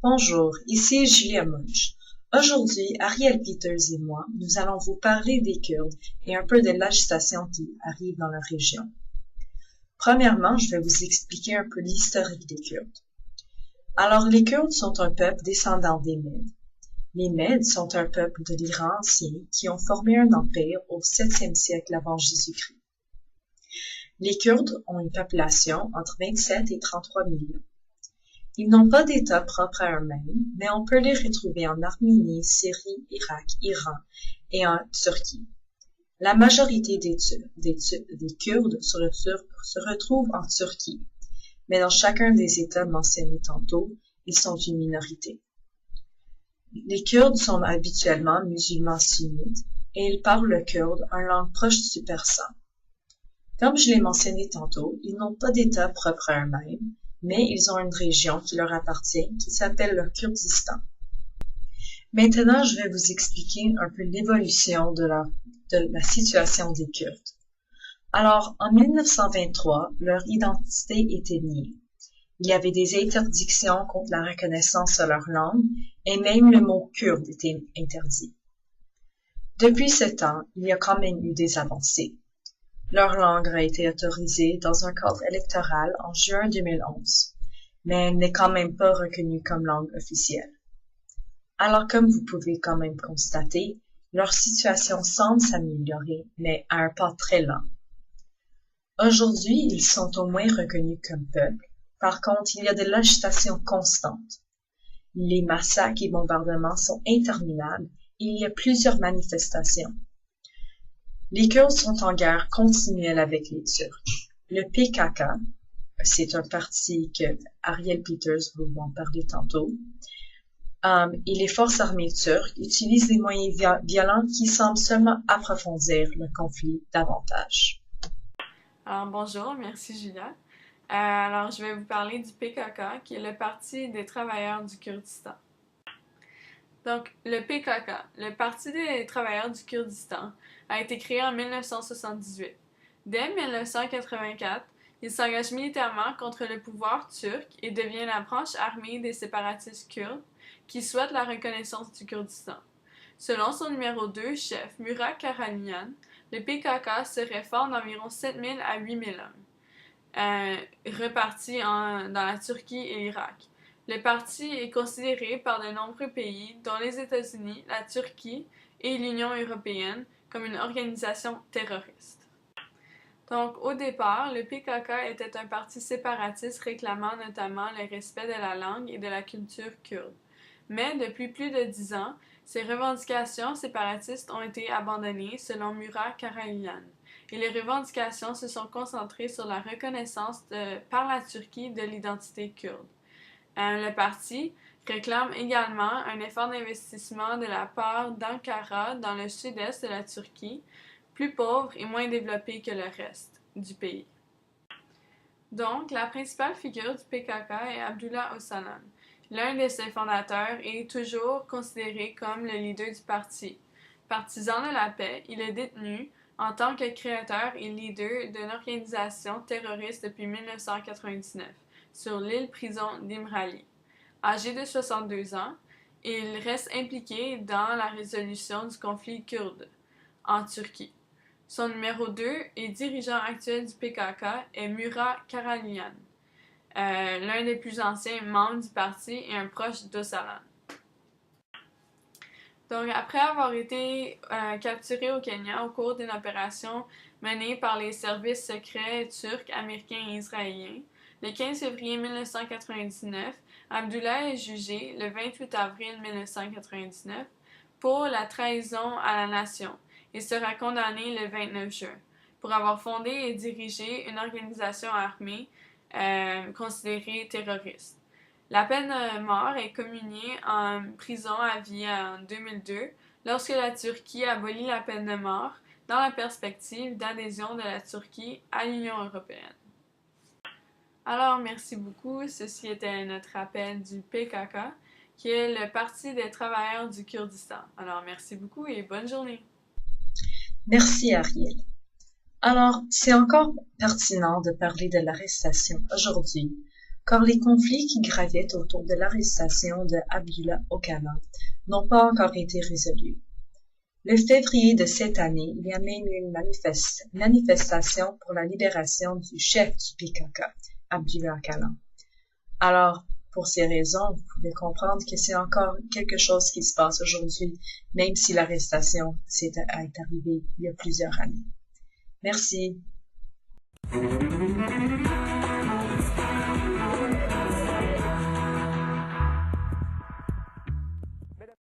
Bonjour, ici Julia Munch. Aujourd'hui, Ariel Peters et moi, nous allons vous parler des Kurdes et un peu de l'agitation qui arrive dans la région. Premièrement, je vais vous expliquer un peu l'historique des Kurdes. Alors, les Kurdes sont un peuple descendant des Mèdes. Les Mèdes sont un peuple de l'Iran ancien qui ont formé un empire au 7e siècle avant Jésus-Christ. Les Kurdes ont une population entre 27 et 33 millions. Ils n'ont pas d'État propre à eux-mêmes, mais on peut les retrouver en Arménie, Syrie, Irak, Iran et en Turquie. La majorité des Kurdes se retrouvent en Turquie, mais dans chacun des États mentionnés tantôt, ils sont une minorité. Les Kurdes sont habituellement musulmans sunnites et ils parlent le kurde, une langue proche du persan. Comme je l'ai mentionné tantôt, ils n'ont pas d'État propre à eux-mêmes, mais ils ont une région qui leur appartient qui s'appelle le Kurdistan. Maintenant, je vais vous expliquer un peu l'évolution de la situation des Kurdes. Alors, en 1923, leur identité était niée. Il y avait des interdictions contre la reconnaissance de leur langue et même le mot kurde était interdit. Depuis ce temps, il y a quand même eu des avancées. Leur langue a été autorisée dans un cadre électoral en juin 2011, mais elle n'est quand même pas reconnue comme langue officielle. Alors comme vous pouvez quand même constater, leur situation semble s'améliorer, mais à un pas très lent. Aujourd'hui, ils sont au moins reconnus comme peuple. Par contre, il y a de l'agitation constante. Les massacres et bombardements sont interminables et il y a plusieurs manifestations. Les Kurdes sont en guerre continuelle avec les Turcs. Le PKK, c'est un parti que Ariel Peters va vous en parler tantôt, et les forces armées turques utilisent des moyens violents qui semblent seulement approfondir le conflit davantage. Alors bonjour, merci Julia. Alors je vais vous parler du PKK, qui est le Parti des travailleurs du Kurdistan. Donc, le PKK, le Parti des travailleurs du Kurdistan, a été créé en 1978. Dès 1984, il s'engage militairement contre le pouvoir turc et devient la branche armée des séparatistes kurdes qui souhaitent la reconnaissance du Kurdistan. Selon son numéro 2 chef, Murat Karanian, le PKK serait fort d'environ 7 000 à 8 000 hommes, repartis dans la Turquie et l'Irak. Le parti est considéré par de nombreux pays, dont les États-Unis, la Turquie et l'Union européenne, comme une organisation terroriste. Donc, au départ, le PKK était un parti séparatiste réclamant notamment le respect de la langue et de la culture kurde. Mais depuis plus de 10 ans, ces revendications séparatistes ont été abandonnées selon Murat Karayelyan, et les revendications se sont concentrées sur la reconnaissance par la Turquie de l'identité kurde. Le parti réclame également un effort d'investissement de la part d'Ankara dans le sud-est de la Turquie, plus pauvre et moins développé que le reste du pays. Donc, la principale figure du PKK est Abdullah Öcalan. L'un de ses fondateurs est toujours considéré comme le leader du parti. Partisan de la paix, il est détenu en tant que créateur et leader d'une organisation terroriste depuis 1999. Sur l'île-prison d'Imrali. Âgé de 62 ans, il reste impliqué dans la résolution du conflit kurde en Turquie. Son numéro 2 et dirigeant actuel du PKK est Murat Karayelyan, l'un des plus anciens membres du parti et un proche d'Öcalan. Donc, après avoir été capturé au Kenya au cours d'une opération menée par les services secrets turcs, américains et israéliens, le 15 février 1999, Abdullah est jugé le 28 avril 1999 pour la trahison à la nation et sera condamné le 29 juin pour avoir fondé et dirigé une organisation armée considérée terroriste. La peine de mort est communiée en prison à vie en 2002 lorsque la Turquie abolit la peine de mort dans la perspective d'adhésion de la Turquie à l'Union européenne. Alors, merci beaucoup. Ceci était notre rappel du PKK, qui est le Parti des travailleurs du Kurdistan. Alors, merci beaucoup et bonne journée. Merci Ariel. Alors, c'est encore pertinent de parler de l'arrestation aujourd'hui, car les conflits qui gravitent autour de l'arrestation de Abdullah Öcalan n'ont pas encore été résolus. Le février de cette année, il y a même eu une manifestation pour la libération du chef du PKK, Abdullah Öcalan. Alors, pour ces raisons, vous pouvez comprendre que c'est encore quelque chose qui se passe aujourd'hui, même si l'arrestation est arrivée il y a plusieurs années. Merci.